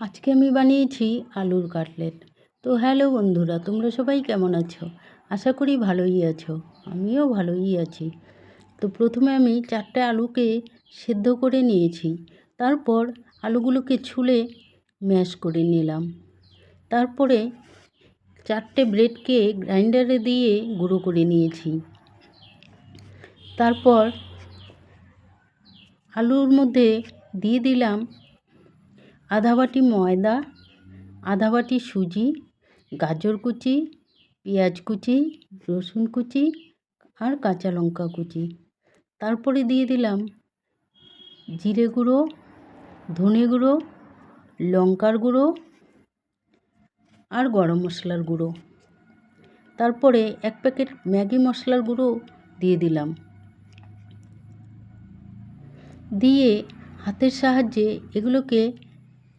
আজকে আমি বানিয়েছি আলুর কাটলেট। তো হ্যালো বন্ধুরা, তোমরা সবাই কেমন আছো? আশা করি ভালোই আছো। আমিও ভালোই আছি। তো প্রথমে আমি 4টে আলুকে সেদ্ধ করে নিয়েছি। তারপর আলুগুলোকে ছুলে ম্যাশ করে নিলাম। তারপরে 4টে ব্রেডকে গ্রাইন্ডারে দিয়ে গুঁড়ো করে নিয়েছি। তারপর আলুর মধ্যে দিয়ে দিলাম আধা বাটি ময়দা, আধা বাটি সুজি, গাজর কুচি, পেঁয়াজ কুচি, রসুন কুচি আর কাঁচা লঙ্কা কুচি। তারপরে দিয়ে দিলাম জিরে গুঁড়ো, ধনে গুঁড়ো, লঙ্কার গুঁড়ো আর গরম মশলার গুঁড়ো। তারপরে 1 প্যাকেট ম্যাগি মশলার গুঁড়ো দিয়ে দিলাম। দিয়ে হাতের সাহায্যে এগুলোকে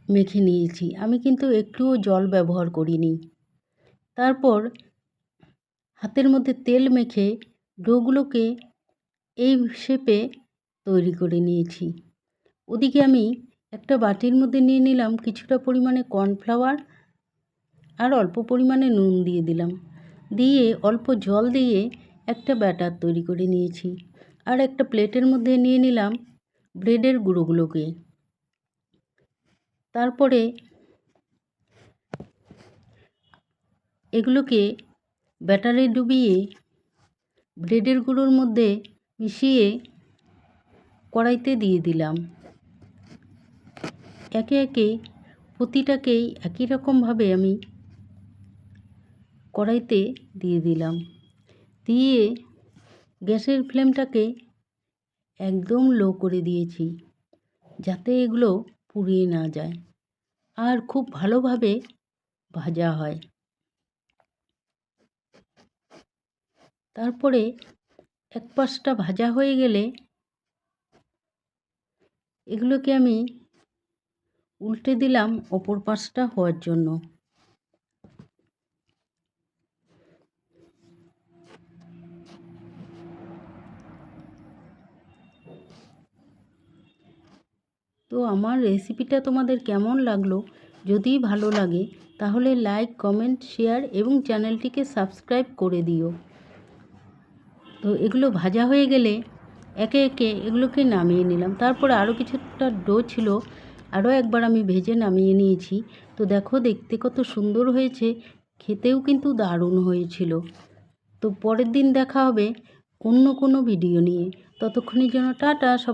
মেখে নিয়েছি। আমি কিন্তু একটুও জল ব্যবহার করিনি। তারপর হাতের মধ্যে তেল মেখে ডোগুলোকে এই শেপে তৈরি করে নিয়েছি। ওদিকে আমি একটা বাটির মধ্যে নিয়ে নিলাম কিছুটা পরিমাণে কর্নফ্লাওয়ার আর অল্প পরিমাণে নুন দিয়ে দিলাম। দিয়ে অল্প জল দিয়ে একটা ব্যাটার তৈরি করে নিয়েছি। আর একটা প্লেটের মধ্যে নিয়ে নিলাম ব্রেডের গুঁড়োগুলোকে। তারপরে এগুলোকে ব্যাটারে ডুবিয়ে ব্রেডের গুঁড়োর মধ্যে মিশিয়ে কড়াইতে দিয়ে দিলাম। একে একে প্রতিটাকেই একই রকমভাবে আমি কড়াইতে দিয়ে দিলাম। দিয়ে গ্যাসের ফ্লেমটাকে একদম লো করে দিয়েছি, যাতে এগুলো পুড়িয়ে না যায় আর খুব ভালোভাবে ভাজা হয়। তারপরে এক পাশটা ভাজা হয়ে গেলে এগুলোকে আমি উল্টে দিলাম অপর পাশটা হওয়ার জন্য। তো আমার রেসিপিটা তোমাদের কেমন লাগলো? যদি ভালো লাগে তাহলে লাইক, কমেন্ট, শেয়ার এবং চ্যানেলটিকে সাবস্ক্রাইব করে দিও। তো এগুলো ভাজা হয়ে গেলে একে একে এগুলোকে নামিয়ে নিলাম। তারপরে আরও কিছুটা ডো ছিল, আরও একবার আমি ভেজে নামিয়ে নিয়েছি। তো দেখো দেখতে কত সুন্দর হয়েছে, খেতেও কিন্তু দারুণ হয়েছিল। তো পরের দিন দেখা হবে অন্য কোনো ভিডিও নিয়ে। ততক্ষণের জন্য টাটা সবাই।